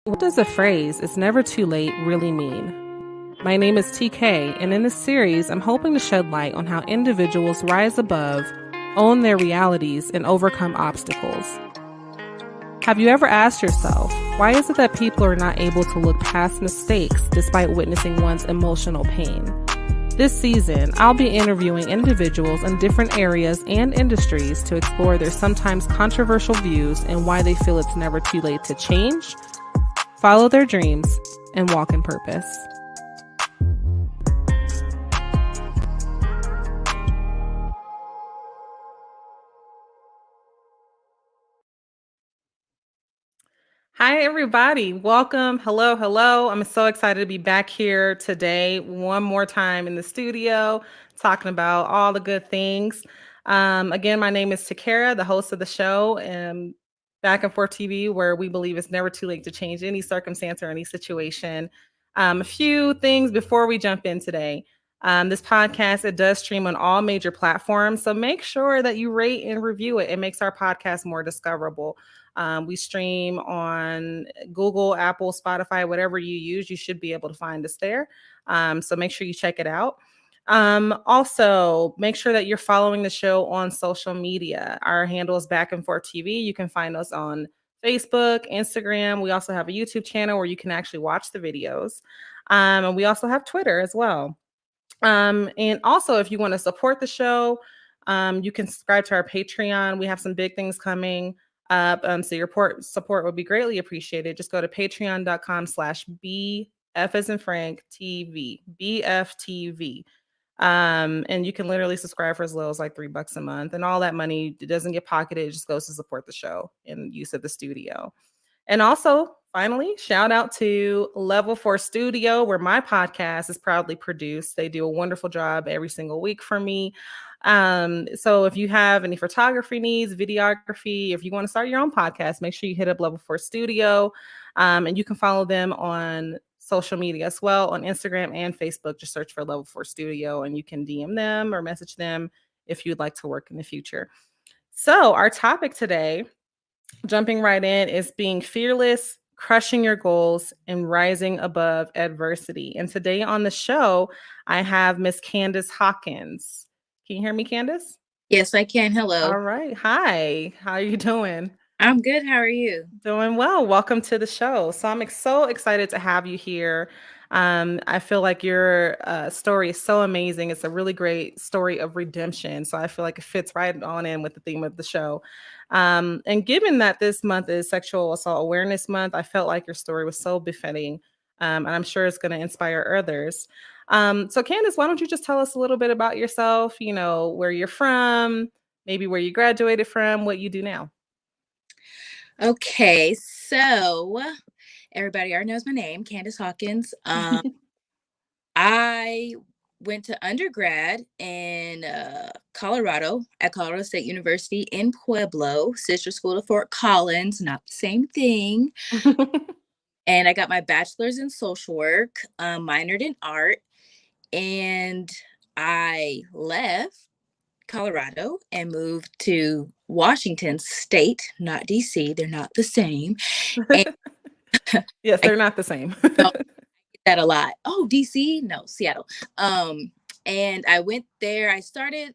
What does the phrase, "it's never too late," really mean? My name is TK, and in this series, I'm hoping to shed light on how individuals rise above, own their realities, and overcome obstacles. Have you ever asked yourself, why is it that people are not able to look past mistakes despite witnessing one's emotional pain? This season, I'll be interviewing individuals in different areas and industries to explore their sometimes controversial views and why they feel it's never too late to change, follow their dreams, and walk in purpose. Hi, everybody. Welcome. Hello, hello. I'm so excited to be back here today, one more time in the studio, talking about all the good things. Again, my name is Takara, the host of the show, and Back and Forth TV, where we believe it's never too late to change any circumstance or any situation. A few things before we jump in today. This podcast, it does stream on all major platforms, so make sure that you rate and review it. It makes our podcast more discoverable. We stream on Google, Apple, Spotify, whatever you use. You should be able to find us there. So make sure you check it out. Also, make sure that you're following the show on social media. Our handle is Back and Forth TV. You can find us on Facebook, Instagram. We also have a YouTube channel where you can actually watch the videos. And we also have Twitter as well. And also, if you want to support the show, you can subscribe to our Patreon. We have some big things coming up. So your support would be greatly appreciated. Just go to patreon.com/BF as in Frank TV, BFTV. And you can literally subscribe for as little as like $3 a month. And all that money, it doesn't get pocketed, it just goes to support the show and use of the studio. And also, finally, shout out to Level 4 Studio, where my podcast is proudly produced. They do a wonderful job every single week for me. So if you have any photography needs, videography, if you want to start your own podcast, make sure you hit up Level 4 Studio. And you can follow them on social media as well, on Instagram and Facebook. Just search for Level 4 Studio and you can DM them or message them if you'd like to work in the future. So our topic today, jumping right in, is being fearless, crushing your goals, and rising above adversity. And today on the show, I have Miss Candace Hawkins. Can you hear me, Candace? Yes, I can. All Hello. right. Hi. How are you doing? I'm good. How are you? Doing well. Welcome to the show. So I'm so excited to have you here. I feel like your story is so amazing. It's a really great story of redemption. So I feel like it fits right on in with the theme of the show. And given that this month is Sexual Assault Awareness Month, I felt like your story was so befitting. And I'm sure it's going to inspire others. So Candace, why don't you just tell us a little bit about yourself, where you're from, maybe where you graduated from, what you do now? Okay, so everybody already knows my name, Candace Hawkins. I went to undergrad in Colorado at Colorado State University in Pueblo, sister school to Fort Collins, not the same thing. And I got my bachelor's in social work, minored in art, and I left Colorado and moved to Washington State, not DC. They're not the same. And Yes, I they're not the same. get that a lot. Oh, DC? No, Seattle. And I went there. I started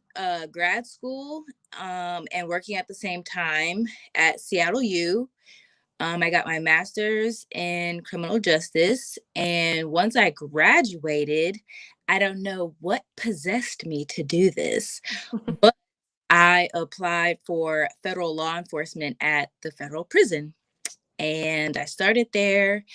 grad school and working at the same time at Seattle U. I got my master's in criminal justice. And once I graduated, I don't know what possessed me to do this, but I applied for federal law enforcement at the federal prison. And I started there.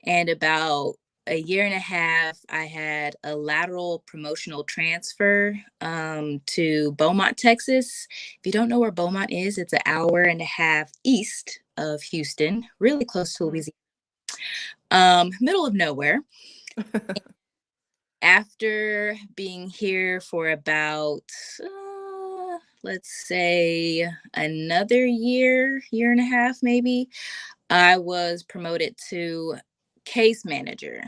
And about a year and a half, I had a lateral promotional transfer to Beaumont, Texas. If you don't know where Beaumont is, it's an hour and a half east of Houston, really close to Louisiana, middle of nowhere. After being here for about let's say another year and a half, maybe, I was promoted to case manager.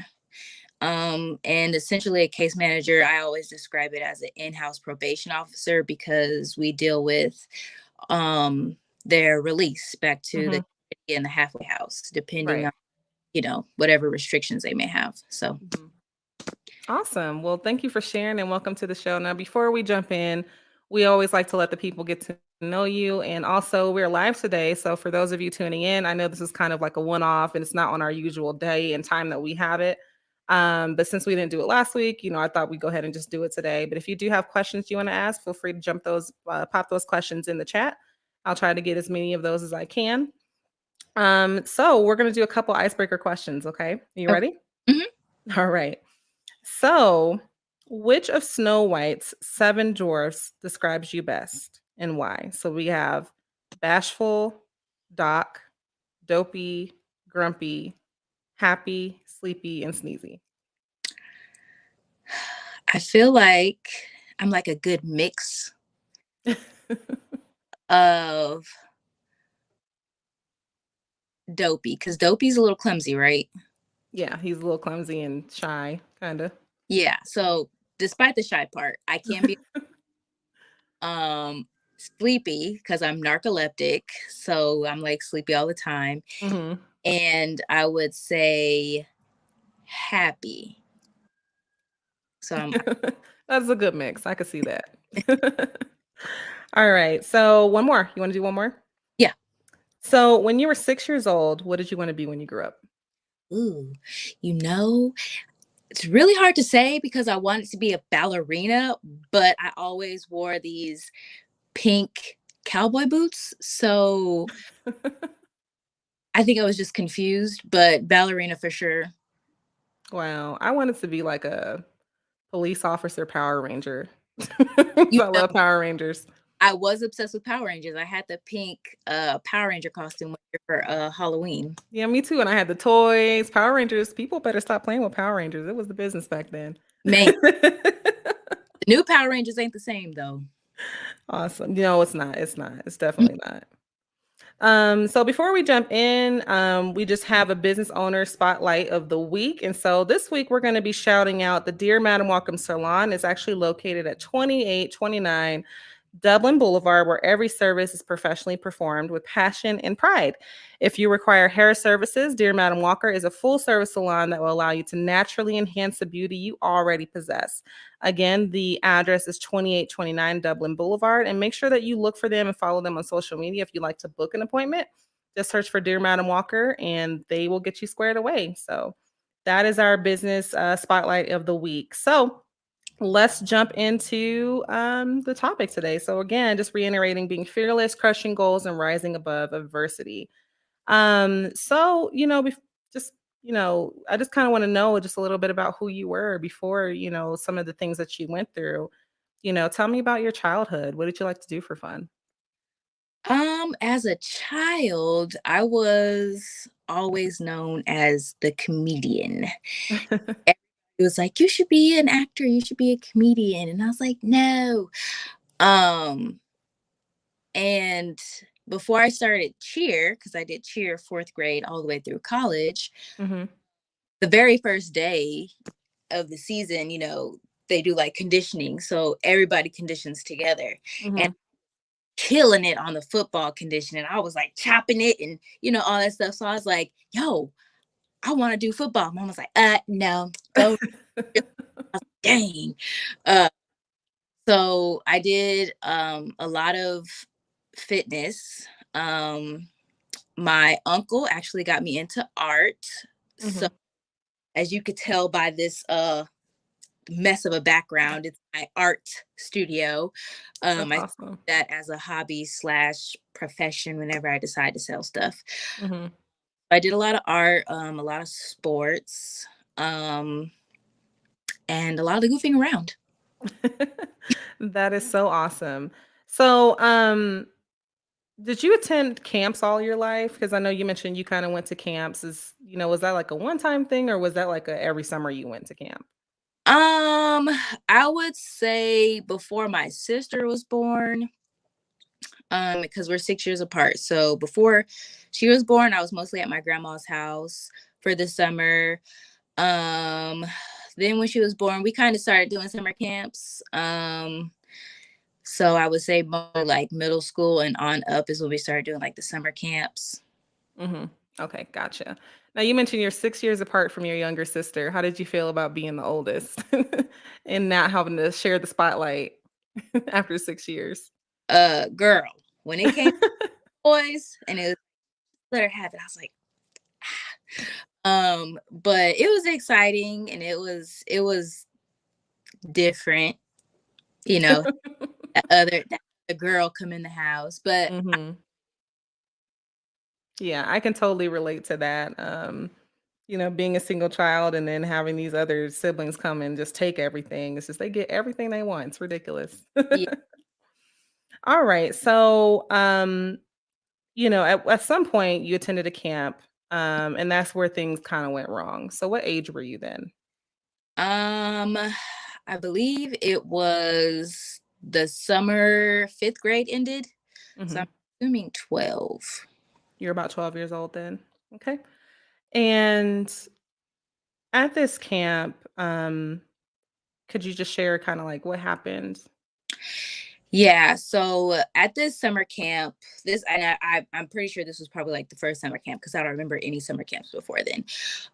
And essentially a case manager, I always describe it as an in-house probation officer because we deal with their release back to the in the halfway house, depending Right. on whatever restrictions they may have. So, Mhm. Awesome. Well, thank you for sharing and welcome to the show. Now, before we jump in, we always like to let the people get to know you. And also, we're live today. So, for those of you tuning in, I know this is kind of like a one off and it's not on our usual day and time that we have it. But since we didn't do it last week, I thought we'd go ahead and just do it today. But if you do have questions you want to ask, feel free to pop those questions in the chat. I'll try to get as many of those as I can. So, we're going to do a couple icebreaker questions. Okay. Are you okay. ready? Mhm. All right. So, which of Snow White's seven dwarfs describes you best and why? So we have bashful, doc, dopey, grumpy, happy, sleepy, and sneezy. I feel like I'm like a good mix of Dopey, because Dopey's a little clumsy, right? Yeah, he's a little clumsy and shy, kind of. Yeah. So despite the shy part, I can be um sleepy because I'm narcoleptic. So I'm like sleepy all the time. Hmm. And I would say happy. So I'm That's a good mix. I could see that. All right. So one more. You want to do one more? yeah. So when you were 6 years old, what did you want to be when you grew up? Ooh, you know, it's really hard to say because I wanted to be a ballerina, but I always wore these pink cowboy boots. So I think I was just confused, but ballerina for sure. Wow. I wanted to be like a police officer Power Ranger. You I know, love Power Rangers. I was obsessed with Power Rangers. I had the pink Power Ranger costume one year for Halloween. Yeah, me too. And I had the toys, Power Rangers. People better stop playing with Power Rangers. It was the business back then. Man, the new Power Rangers ain't the same though. Awesome. No, it's not. It's not. It's definitely not. So before we jump in, we just have a business owner spotlight of the week. And so this week we're going to be shouting out the Dear Madam Welcome Salon is actually located at 2829 Dublin Boulevard, where every service is professionally performed with passion and pride. If you require hair services, Dear Madam Walker is a full service salon that will allow you to naturally enhance the beauty you already possess. Again, the address is 2829 Dublin Boulevard, and make sure that you look for them and follow them on social media if you'd like to book an appointment. Just search for Dear Madam Walker and they will get you squared away. So that is our business spotlight of the week. So let's jump into the topic today. So, again, just reiterating being fearless, crushing goals, and rising above adversity. So, just, I just kind of want to know just a little bit about who you were before, some of the things that you went through. Tell me about your childhood. What did you like to do for fun? As a child, I was always known as the comedian. Everybody was like, "You should be an actor, you should be a comedian." And I was like, "No." Um, and before I started cheer, because I did cheer fourth grade all the way through college, Hmm. the very first day of the season, they do like conditioning. So everybody conditions together. And Hmm. killing it on the football conditioning. I was like chopping it and all that stuff. So I was like, yo, I want to do football. Mom was like, no, go. I was like, dang. Uh so I did a lot of fitness. Um my uncle actually got me into art. So Hmm. as you could tell by this mess of a background, it's my art studio. That's I see awesome. that as a hobby slash profession whenever I decide to sell stuff. Hmm. I did a lot of art, a lot of sports, um, and a lot of goofing around. That is so awesome. So, did you attend camps all your life? Because I know you mentioned you kind of went to camps. Was that like a one-time thing or was that like a every summer you went to camp? Um, I would say before my sister was born, because we're 6 years apart. So before she was born, I was mostly at my grandma's house for the summer. Um, then when she was born, we kind of started doing summer camps. So I would say more like middle school and on up is when we started doing like the summer camps. Mhm. Okay, gotcha. Now you mentioned you're 6 years apart from your younger sister. How did you feel about being the oldest and not having to share the spotlight after 6 years? Girl, when it came to boys and it was let her have it, I was like, but it was exciting and it was different, you know, that other girl come in the house. But Mhm. Yeah, I can totally relate to that. Being a single child and then having these other siblings come and just take everything. It's just they get everything they want. It's ridiculous. yeah, All right. So, at some point you attended a camp, and that's where things kind of went wrong. So, what age were you then? um, I believe it was the summer 5th grade ended, so Hmm. I'm assuming 12. You're about 12 years old then. Okay. And at this camp, could you just share kind of like what happened? Yeah, so at this summer camp, this and I'm pretty sure this was probably like the first summer camp because I don't remember any summer camps before then.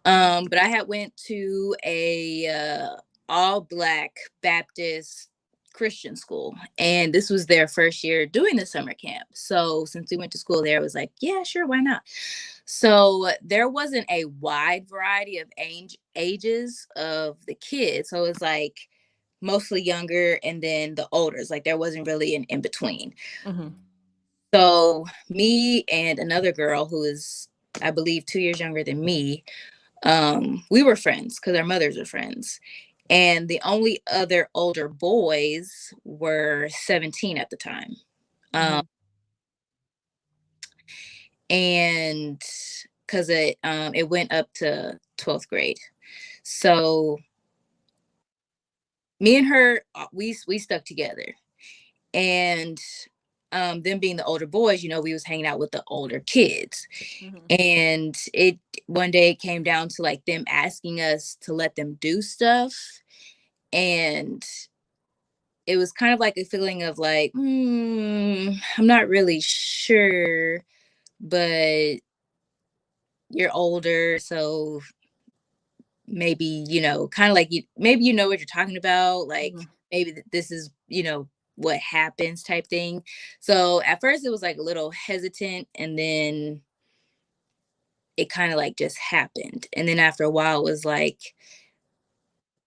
But I had went to a all black Baptist Christian school, and this was their first year doing the summer camp. So since we went to school there, it was like, yeah, sure, why not? So there wasn't a wide variety of ages of the kids. So it was like mostly younger and then the olders. Like there wasn't really an in between. Hmm. So me and another girl who is, I believe, 2 years younger than me, we were friends because our mothers are friends. And the only other older boys were 17 at the time. Um, Hmm. and because it went up to 12th grade. So me and her, we stuck together. And them being the older boys, we was hanging out with the older kids. Hmm. And it one day it came down to like them asking us to let them do stuff. And it was kind of like a feeling of like, I'm not really sure, but you're older, so maybe, kind of like maybe you know what you're talking about, like Hmm. maybe this is, what happens type thing. So at first it was like a little hesitant, and then it kind of like just happened. And then after a while it was like,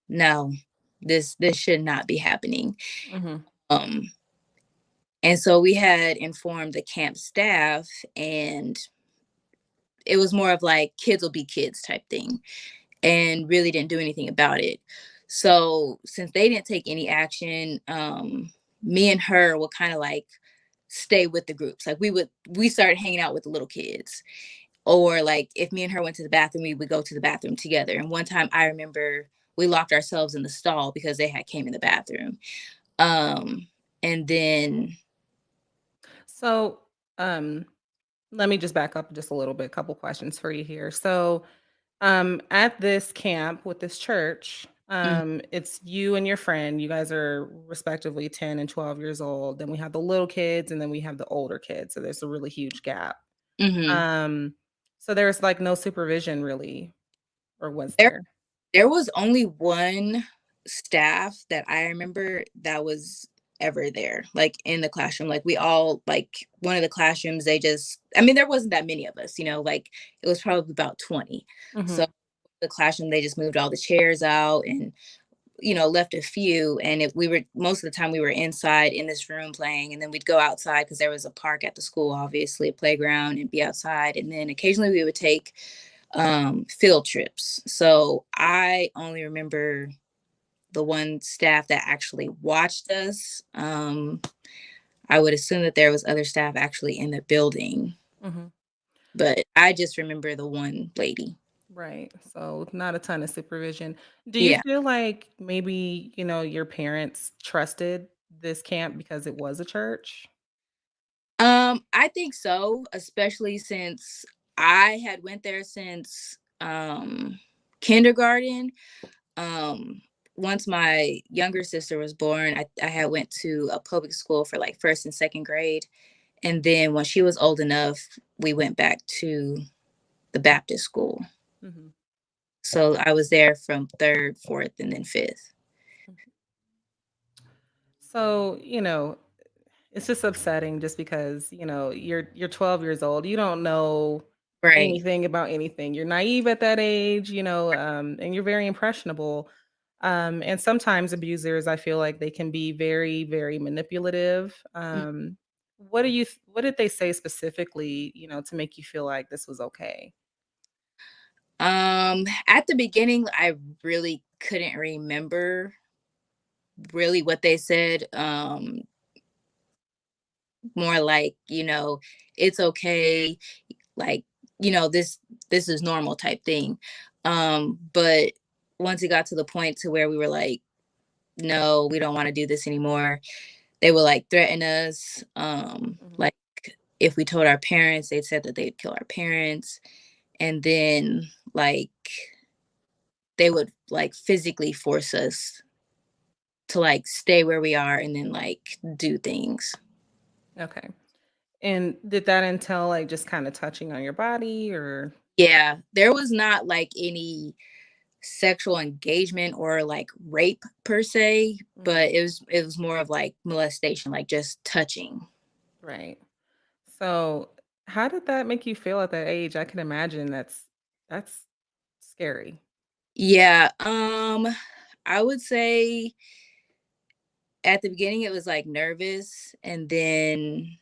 no, this should not be happening. Hmm. Um and so we had informed the camp staff, and it was more of like kids will be kids type thing, and really didn't do anything about it. So since they didn't take any action, me and her will kind of like stay with the groups. Like we started hanging out with the little kids. Or like if me and her went to the bathroom, we would go to the bathroom together. And one time I remember we locked ourselves in the stall because they had came in the bathroom. Um, and then So, um, let me just back up just a little bit. Couple questions for you here. So, at this camp with this church, mm, it's you and your friend. You guys are respectively 10 and 12 years old. Then we have the little kids, and then we have the older kids. So there's a really huge gap. mhm. Um, so there's like no supervision really, or was there there? there was only one staff that I remember that was ever there, like in the classroom. Like we all like one of the classrooms, they just I mean, there wasn't that many of us, like it was probably about 20. So Hmm. the classroom, they just moved all the chairs out and left a few. And if we were most of the time we were inside in this room playing, and then we'd go outside because there was a park at the school, obviously a playground, and be outside. And then occasionally we would take field trips. So I only remember the one staff that actually watched us. I would assume that there was other staff actually in the building, Hmm. but I just remember the one lady. Right. So not a ton of supervision. Do you Yeah. feel like maybe, your parents trusted this camp because it was a church? I think so, especially since I had went there since kindergarten. Um Once my younger sister was born, I had went to a public school for like first and second grade. And then when she was old enough, we went back to the Baptist school. Mhm. So I was there from third, fourth, and then fifth. Mhm. So, it's just upsetting just because, you're 12 years old. You don't know Right. anything about anything. You're naive at that age, and you're very impressionable. And sometimes abusers, I feel like they can be very, very manipulative. What did they say specifically, to make you feel like this was okay? At the beginning, I really couldn't remember really what they said. More like, it's okay, like, this is normal type thing. But once it got to the point to where we were like, no, we don't want to do this anymore, they would like threaten us. Mhm. Like if we told our parents, they said that they'd kill our parents. And then like they would like physically force us to like stay where we are and then like do things. Okay. And did that entail like just kind of touching on your body or? Yeah, there was not like any sexual engagement or like rape per se, Mhm. but it was more of like molestation, like just touching. Right. So, how did that make you feel at that age? I can imagine that's scary. Yeah, I would say at the beginning it was like nervous, and then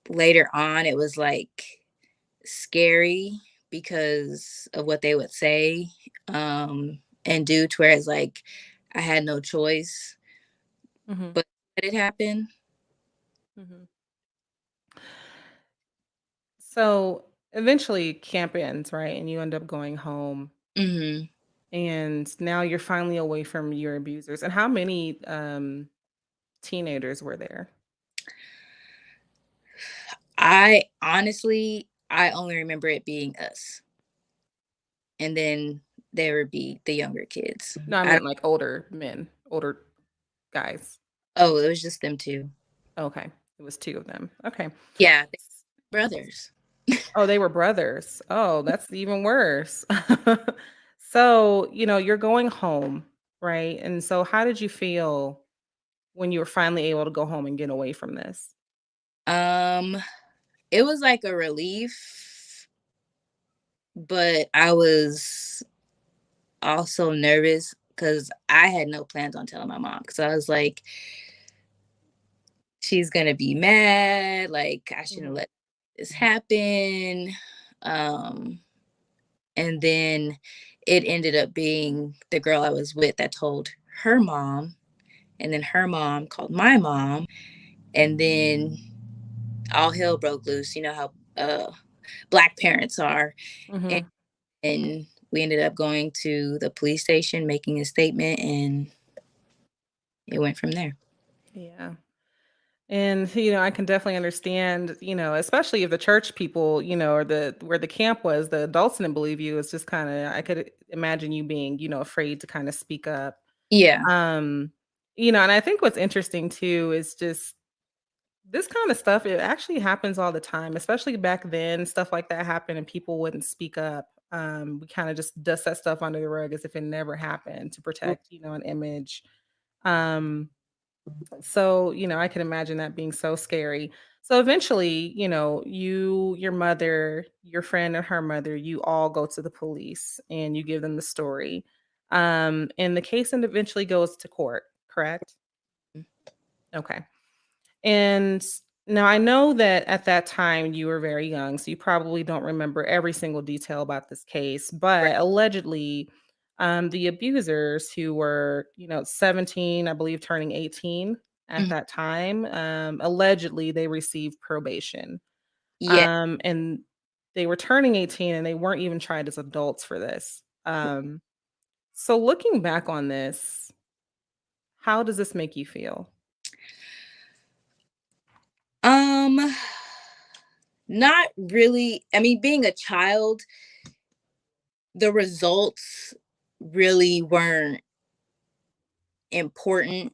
later on it was like scary because of what they would say and do, to where it's like I had no choice Mhm. but let it happen. Mhm. So, eventually camp ends, right? And you end up going home Hmm. and now you're finally away from your abusers. And how many teenagers were there? I only remember it being us, and then there would be the younger kids. No, I I don't, meant like older men, older guys. oh, it was just them two. Okay. It was two of them. Okay. Yeah, they brothers. Oh, they were brothers. Oh, that's even worse. So, you're going home, right? And so how did you feel when you were finally able to go home and get away from this? um it was like a relief, but I was also nervous because I had no plans on telling my mom, because I was like, she's gonna be mad, like I shouldn't Mhm. let this happen. um and then it ended up being the girl I was with that told her mom, and then her mom called my mom, and then all hell broke loose. You know how black parents are. and, Mhm. and we ended up going to the police station, making a statement, and it went from there. Yeah. And, I can definitely understand, especially if the church people, or the where the camp was, the adults didn't believe you. It's just kind of, I could imagine you being, afraid to kind of speak up. Yeah. Um, and I think what's interesting too is just this kind of stuff, it actually happens all the time, especially back then, stuff like that happened and people wouldn't speak up. We kind of just dust that stuff under the rug as if it never happened to protect, an image. Um, so, I can imagine that being so scary. So eventually, your mother, your friend and her mother, you all go to the police and you give them the story. And the case and eventually goes to court, correct? Okay. And now I know that at that time you were very young, so you probably don't remember every single detail about this case, Right. but allegedly, the abusers who were, 17, I believe turning 18 at Mhm. that time, allegedly they received probation. Yeah. And they were turning 18 and they weren't even tried as adults for this. So looking back on this, how does this make you feel? um Not really. I mean, being a child, the results really weren't important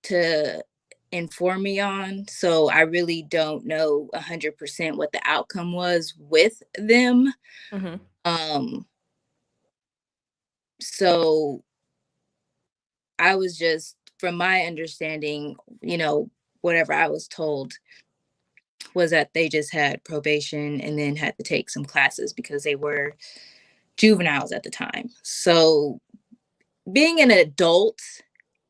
to inform me on. So I really don't know 100% what the outcome was with them. Mhm. Um, so I was just, from my understanding, whatever I was told was that they just had probation and then had to take some classes because they were juveniles at the time. So being an adult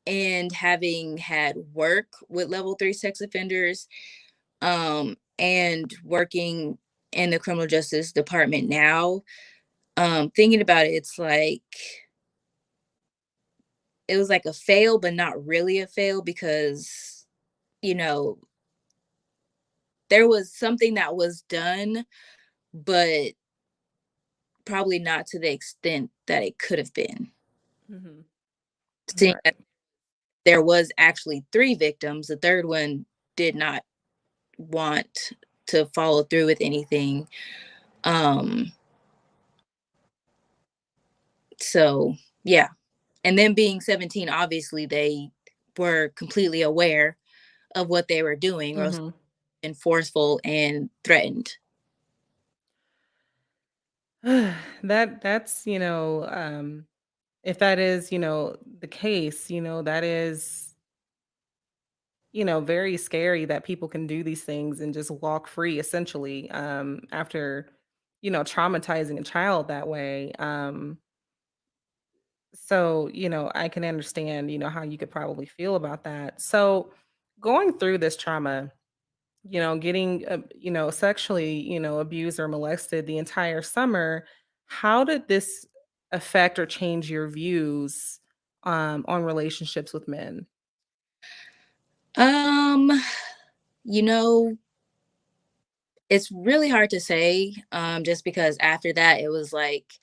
and having had work with level 3 sex offenders, and working in the criminal justice department now, thinking about it, it's like it was like a fail, but not really a fail because, you know, there was something that was done, but probably not to the extent that it could have been. Mhm. Seeing that Right. there was actually 3 victims, the third one did not want to follow through with anything. Um, so yeah. And then being 17, obviously they were completely aware of what they were doing, or else Mhm. been forceful and threatened. That's, if that is, the case, that is, very scary that people can do these things and just walk free essentially, after, traumatizing a child that way. So, I can understand, how you could probably feel about that. So, going through this trauma, getting, sexually, abused or molested the entire summer, how did this affect or change your views on relationships with men? Um, you know, it's really hard to say, just because after that it was like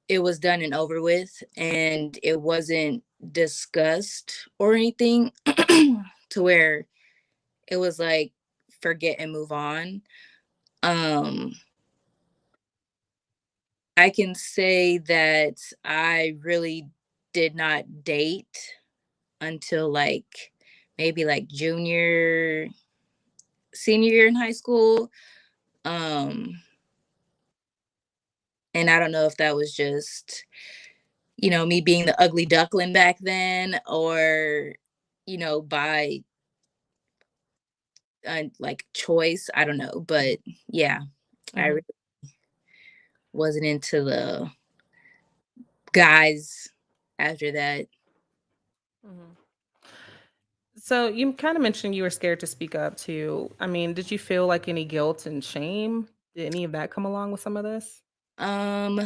it was done and over with, and it wasn't discussed or anything to where it was like forget and move on. Um, I can say that I really did not date until like maybe like senior year in high school. Um, and I don't know if that was just, me being the ugly duckling back then, or, by like choice. I don't know. But yeah, I Mhm, really wasn't into the guys after that. mhm. So you kind of mentioned you were scared to speak up too. I mean, did you feel like any guilt and shame? Did any of that come along with some of this? Um,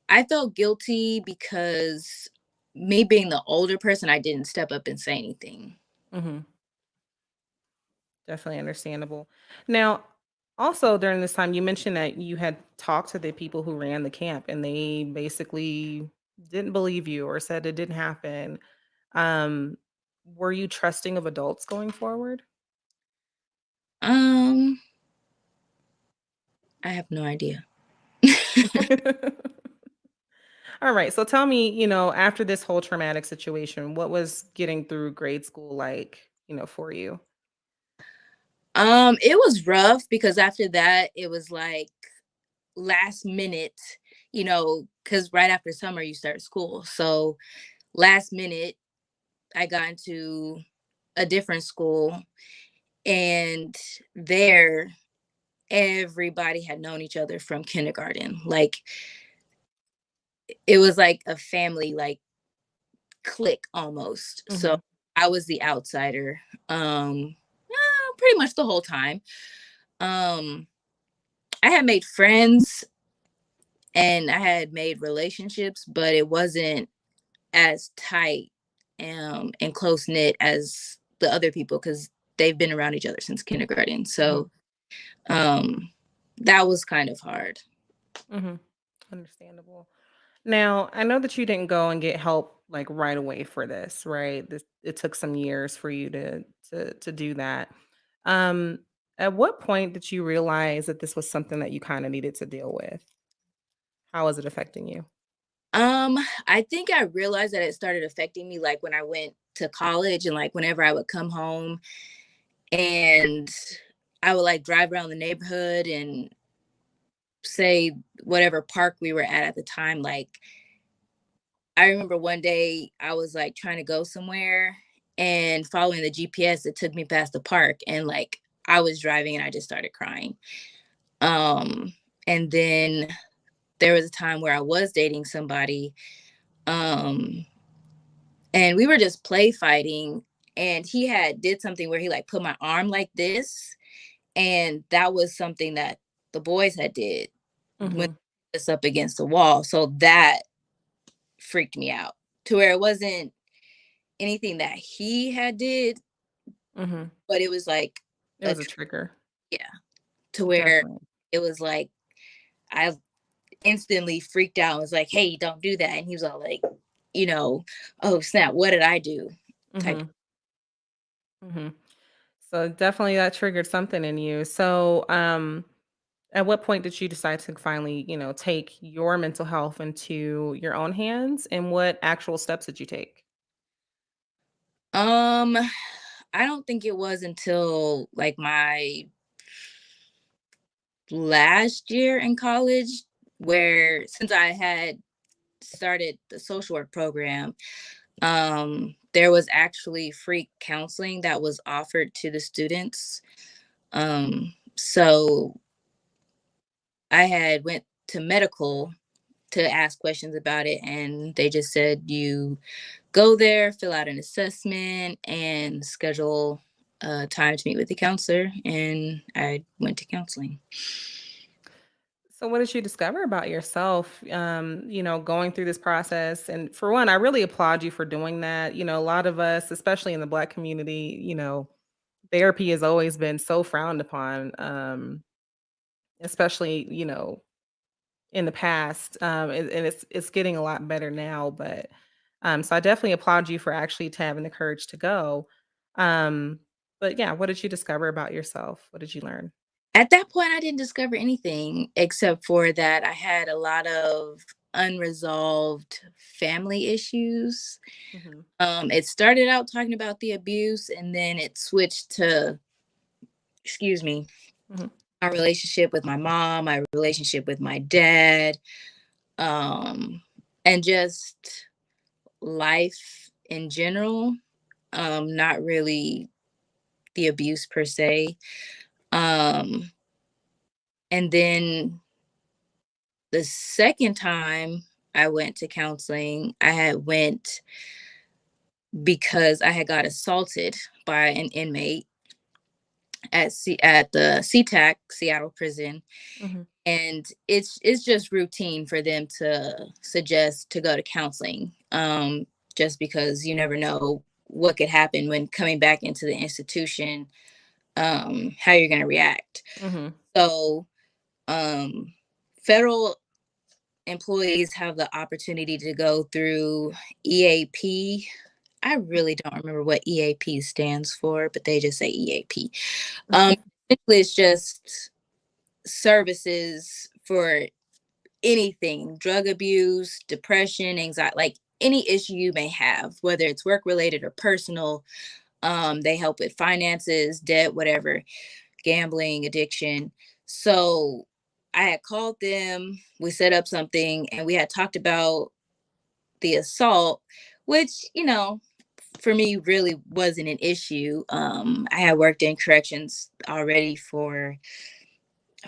I felt guilty because me being the older person, I didn't step up and say anything. Hmm. Definitely understandable. Now, also during this time, you mentioned that you had talked to the people who ran the camp and they basically didn't believe you or said it didn't happen. Um, were you trusting of adults going forward? Um, I have no idea. All right. So tell me, after this whole traumatic situation, what was getting through grade school like, for you? It was rough because after that, it was like last minute, because right after summer you start school. So last minute, I got into a different school, and there everybody had known each other from kindergarten. Like it was like a family, like clique almost. So Hmm. I was the outsider, pretty much the whole time. Um, I had made friends and I had made relationships, but it wasn't as tight, and close knit as the other people because they've been around each other since kindergarten. Hmm. So um, that was kind of hard. Hmm. Understandable. Now, I know that you didn't go and get help like right away for this, right? It took some years for you to do that. Um, at what point did you realize that this was something that you kind of needed to deal with? How is it affecting you? Um, I think I realized that it started affecting me like when I went to college, and like whenever I would come home and I would like drive around the neighborhood, and say whatever park we were at the time. Like, I remember one day I was like trying to go somewhere and following the GPS, it took me past the park, and like I was driving and I just started crying. Um, and then there was a time where I was dating somebody, um, and we were just play fighting, and he had did something where he like put my arm like this, and that was something that the boys had did when Mhm. us up against the wall. So that freaked me out, to where it wasn't anything that he had did, Mhm. but it was like It a was a trigger. yeah, to where Definitely. it was like I instantly freaked out and was like, "Hey, don't do that." And he was all like, you know, "Oh snap, what did I do?" type. Mhm. Mhm. So definitely that triggered something in you. So, at what point did you decide to finally, take your mental health into your own hands, and what actual steps did you take? Um, I don't think it was until like my last year in college, where since I had started the social work program, there was actually free counseling that was offered to the students. So I had went to medical to ask questions about it, and they just said you go there, fill out an assessment, and schedule time to meet with the counselor. And I went to counseling. So what did you discover about yourself, going through this process? And for one, I really applaud you for doing that. A lot of us, especially in the Black community, therapy has always been so frowned upon, especially, in the past. And it's getting a lot better now. But so I definitely applaud you for actually having the courage to go. Um, but yeah, what did you discover about yourself? What did you learn? At that point, I didn't discover anything except for that I had a lot of unresolved family issues. Hmm. It started out talking about the abuse, and then it switched to, excuse me, Hmm. my relationship with my mom, my relationship with my dad, um, and just life in general. Not really the abuse per se. Um, and then the second time I went to counseling, I had went because I had got assaulted by an inmate at the SeaTac Seattle prison, Hmm. and it's just routine for them to suggest to go to counseling, just because you never know what could happen when coming back into the institution, how you're going to react. Hmm. So um, federal employees have the opportunity to go through EAP. I really don't remember what EAP stands for, but they just say EAP. Um, Basically, it's just services for anything: drug abuse, depression, anxiety, like any issue you may have, whether it's work related or personal. They help with finances, debt, whatever, gambling, addiction. So I had called them, we set up something, and we had talked about the assault, which, for me really wasn't an issue. I had worked in corrections already for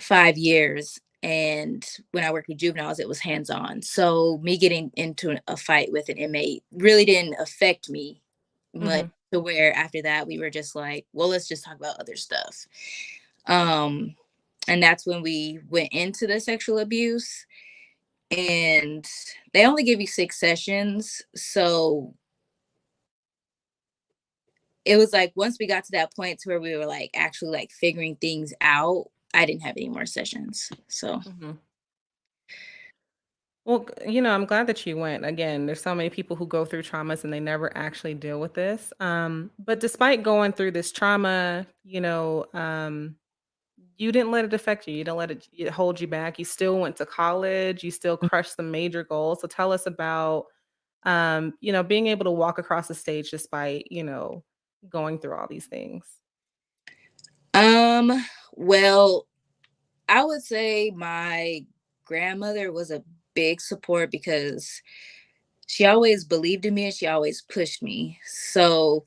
5 years. And when I worked with juveniles, it was hands on. So me getting into a fight with an inmate really didn't affect me much, Hmm. to where after that we were just like, well, let's just talk about other stuff. Um, and that's when we went into the sexual abuse. And they only give you 6 sessions. So it was like once we got to that point to where we were like actually like figuring things out, I didn't have any more sessions. So Hmm. Well, I'm glad that you went. Again, there's so many people who go through traumas and they never actually deal with this. But despite going through this trauma, you didn't let it affect you. You didn't let it hold you back. You still went to college. You still crushed the major goals. So tell us about, being able to walk across the stage despite, going through all these things. Um, well, I would say my grandmother was a big support because she always believed in me and she always pushed me. So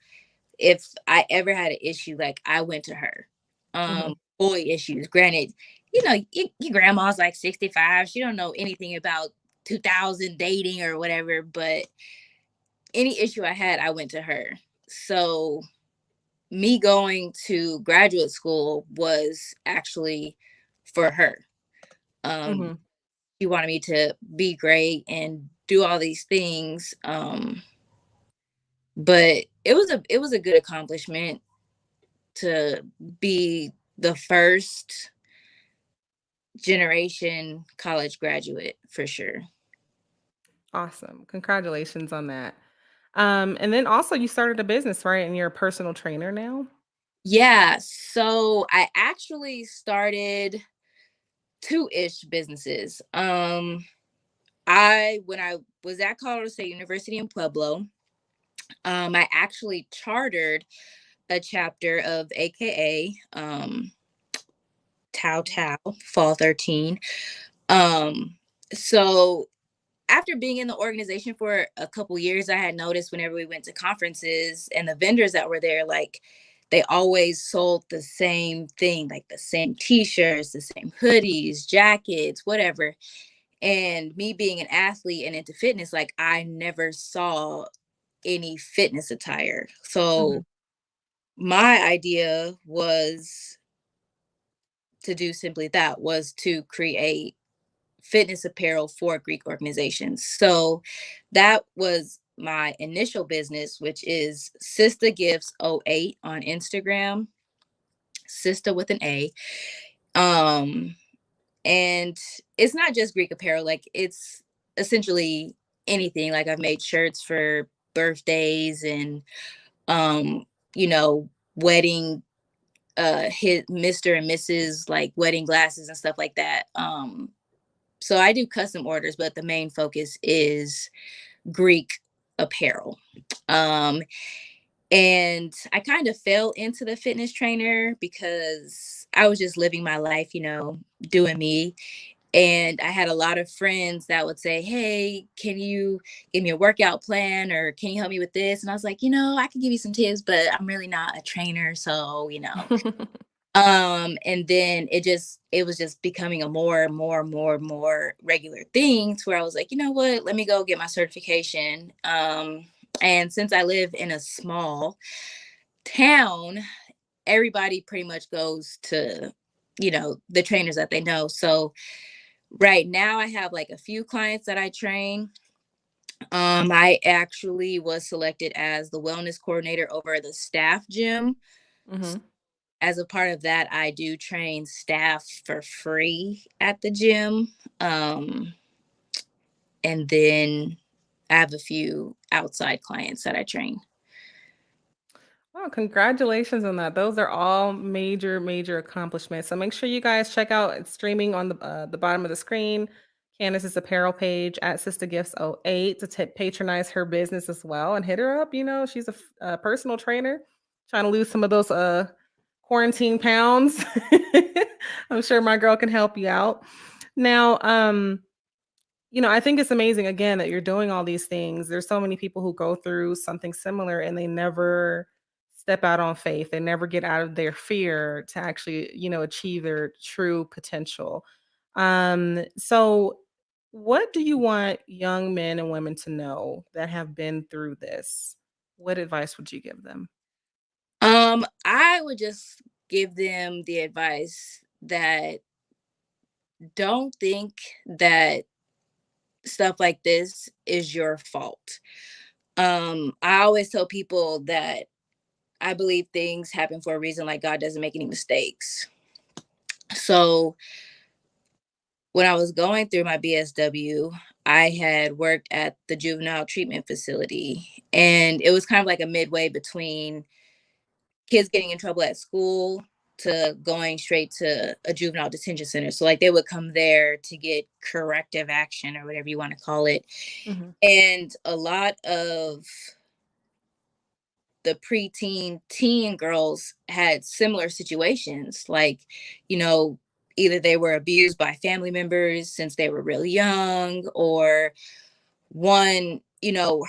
if I ever had an issue, like I went to her. Mhm. Boy issues. Granted, your grandma's like 65. She don't know anything about 2000 dating or whatever, but any issue I had, I went to her. So me going to graduate school was actually for her. Um, Mhm. she wanted me to be great and do all these things. But it was a good accomplishment to be the first generation college graduate for sure. Awesome. Congratulations on that. And then also you started a business, right? And you're a personal trainer now? Yeah, so I actually started two-ish businesses. I when I was at Colorado State University in Pueblo, I actually chartered a chapter of AKA Tau Tau Fall 13. Um, so after being in the organization for a couple years, I had noticed whenever we went to conferences and the vendors that were there, like they always sold the same thing, like the same t-shirts, the same hoodies, jackets, whatever. And me being an athlete and into fitness, like I never saw any fitness attire. So Mhm. my idea was to do simply that, was to create fitness apparel for Greek organizations. So that was my initial business, which is Sister Gifts '08 on Instagram, Sister with an A. Um, and it's not just Greek apparel, like it's essentially anything. Like I've made shirts for birthdays and um, you know, wedding hit Mr. and Mrs. like wedding glasses and stuff like that. So I do custom orders, but the main focus is Greek apparel. Um, and I kind of fell into the fitness trainer because I was just living my life, doing me. And I had a lot of friends that would say, "Hey, can you give me a workout plan or can you help me with this?" And I was like, I can give you some tips, but I'm really not a trainer. So. And then it was just becoming a more regular thing to where I was like, you know what, let me go get my certification. And since I live in a small town, everybody pretty much goes to, the trainers that they know. So right now I have like a few clients that I train. I actually was selected as the wellness coordinator over the staff gym. Mhm. As a part of that, I do train staff for free at the gym. Um, and then I have a few outside clients that I train. Oh, congratulations on that. Those are all major, major accomplishments. So make sure you guys check out it's streaming on the bottom of the screen. Candace's apparel page at Sister Gifts 08 to patronize her business as well and hit her up. She's a personal trainer trying to lose some of those quarantine pounds. I'm sure my girl can help you out. Now, I think it's amazing again that you're doing all these things. There's so many people who go through something similar and they never step out on faith. They never get out of their fear to actually, achieve their true potential. So what do you want young men and women to know that have been through this? What advice would you give them? I would just give them the advice that don't think that stuff like this is your fault. I always tell people that I believe things happen for a reason, like God doesn't make any mistakes. So when I was going through my BSW, I had worked at the juvenile treatment facility, and it was kind of like a midway between kids getting in trouble at school to going straight to a juvenile detention center. So, like, they would come there to get corrective action or whatever you want to call it. Hmm. And a lot of the preteen teen girls had similar situations, like, you know either they were abused by family members since they were really young, or one,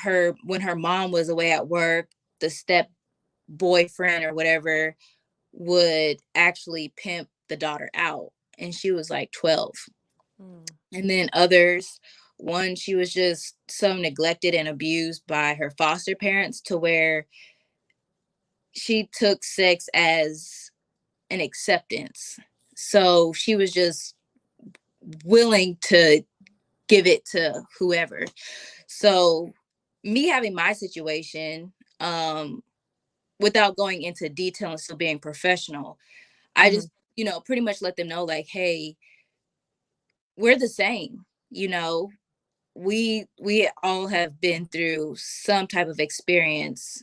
her when her mom was away at work, the step boyfriend or whatever would actually pimp the daughter out, and she was like 12. Mm. And then others, one, she was just so neglected and abused by her foster parents to where she took sex as an acceptance. So she was just willing to give it to whoever. So me having my situation, without going into detail and still being professional, I Mhm. just, pretty much let them know like, hey, we're the same, we all have been through some type of experience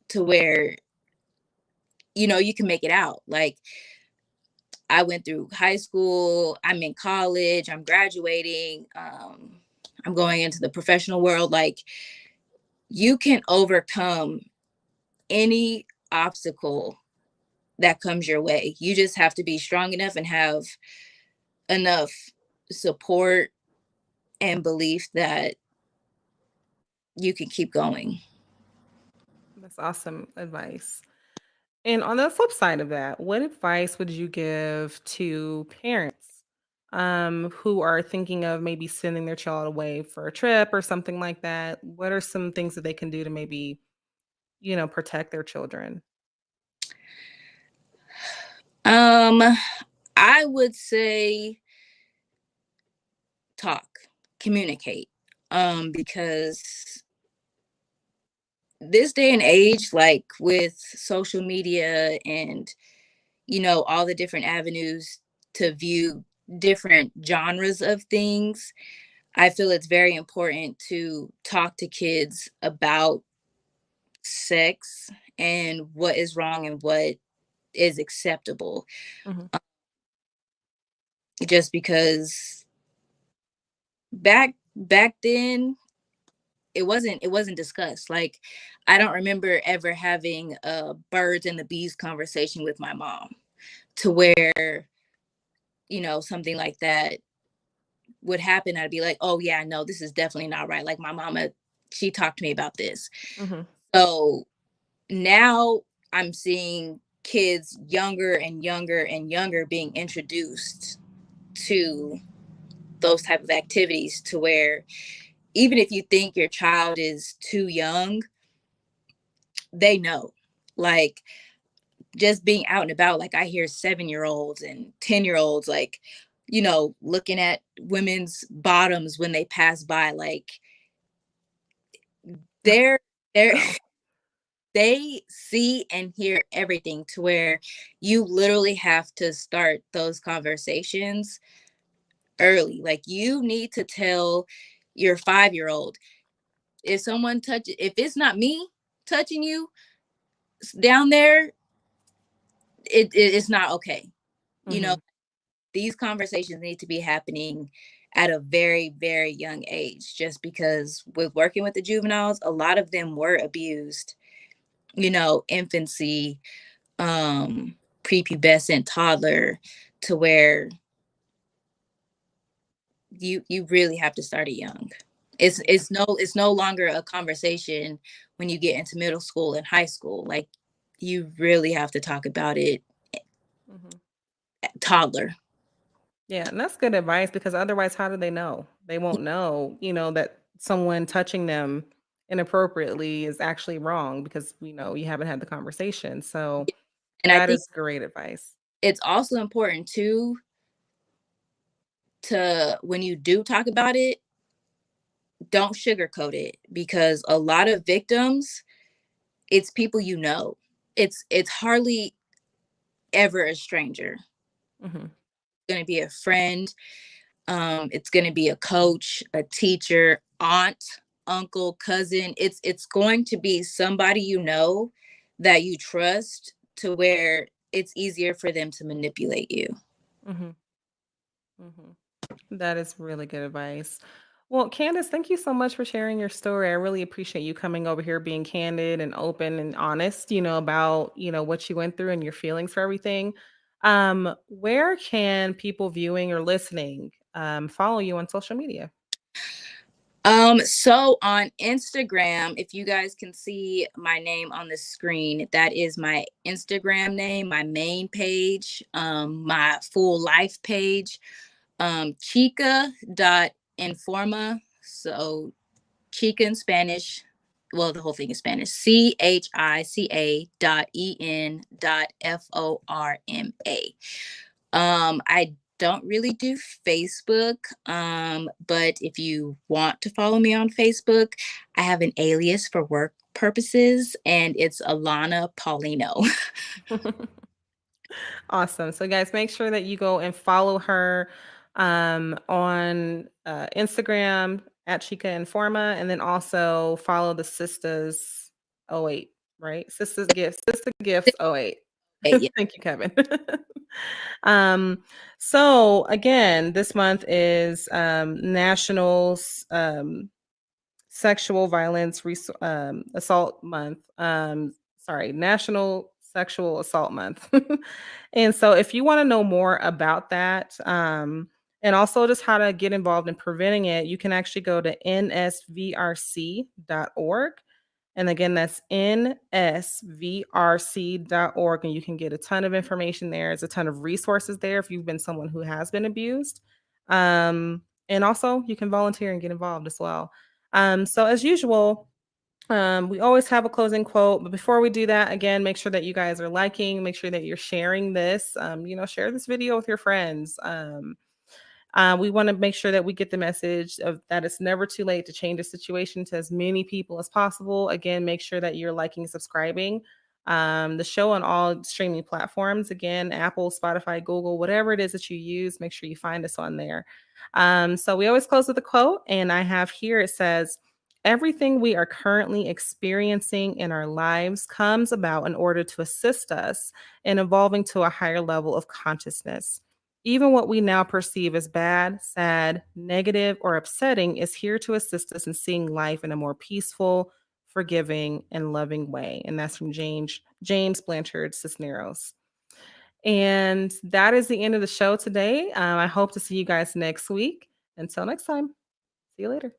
to where you can make it out. Like, I went through high school, I'm in college, I'm graduating, I'm going into the professional world. Like, you can overcome any obstacle that comes your way. You just have to be strong enough and have enough support and belief that you can keep going. That's awesome advice. And on the flip side of that, what advice would you give to parents who are thinking of maybe sending their child away for a trip or something like that? What are some things that they can do to maybe, protect their children? Um, I would say talk, communicate. Because this day and age, like with social media and all the different avenues to view different genres of things, I feel it's very important to talk to kids about sex and what is wrong and what is acceptable. Mhm. Just because back then it wasn't discussed. Like, I don't remember ever having a birds and the bees conversation with my mom to where something like that would happen. I'd be like, oh yeah, no, this is definitely not right. Like, my mama, she talked to me about this. Mhm. So now I'm seeing kids younger and younger and younger being introduced to those type of activities, to where even if you think your child is too young, they know. Like, just being out and about, like, I hear 7-year-olds and 10-year-olds, like, looking at women's bottoms when they pass by. Like, they're they're Wow. they see and hear everything, to where you literally have to start those conversations early. Like, you need to tell your 5-year-old, if it's not me touching you down there, it's not okay. You know, Mhm. these conversations need to be happening at a very, very young age, just because with working with the juveniles, a lot of them were abused, infancy, prepubescent, toddler, to where you really have to start it young. Yeah. It's no longer a conversation when you get into middle school and high school. Like, you really have to talk about it Mhm. at toddler. Yeah, and that's good advice because otherwise, how do they know? They won't know, that someone touching them inappropriately is actually wrong because you haven't had the conversation. So And I that think is great advice. it's also important too, to, when you do talk about it, don't sugarcoat it, because a lot of victims, it's people you know. It's hardly ever a stranger. Mhm. It's going to be a friend, it's going to be a coach, a teacher, aunt, uncle, cousin. It's going to be somebody that you trust, to where it's easier for them to manipulate you. Mhm. Mhm. That is really good advice. Well, Candace, thank you so much for sharing your story. I really appreciate you coming over here, being candid and open and honest, about, what you went through and your feelings for everything. Where can people viewing or listening follow you on social media? So on Instagram, if you guys can see my name on the screen, that is my Instagram name, my main page, my full life page, chica.informa. So chica in Spanish, well, the whole thing is Spanish. CHICA.EN.FORMA. I don't really do Facebook, but if you want to follow me on Facebook, I have an alias for work purposes, and it's Alana Paulino. Awesome. So, guys, make sure that you go and follow her on Instagram at Chica Informa, and then also follow the Sisters 08, right? Sister Gifts 08. Yeah. Thank you, Kevin. um, so, again, this month is National Sexual Violence Assault Month. Sorry, National Sexual Assault Month. And so, if you want to know more about that, and also just how to get involved in preventing it, you can actually go to nsvrc.org. And again, that's nsvrc.org. And you can get a ton of information there. There's a ton of resources there if you've been someone who has been abused. And also, you can volunteer and get involved as well. So, as usual, we always have a closing quote, but before we do that, again, make sure that you guys are liking, make sure that you're sharing this. Share this video with your friends. We want to make sure that we get the message of that it's never too late to change a situation to as many people as possible. Again, make sure that you're liking, subscribing. The show on all streaming platforms. Again, Apple, Spotify, Google, whatever it is that you use, make sure you find us on there. So we always close with a quote, and I have here it says, everything we are currently experiencing in our lives comes about in order to assist us in evolving to a higher level of consciousness. Even what we now perceive as bad, sad, negative, or upsetting is here to assist us in seeing life in a more peaceful, forgiving, and loving way. And that's from James Blanchard Cisneros. And that is the end of the show today. I hope to see you guys next week. Until next time, see you later.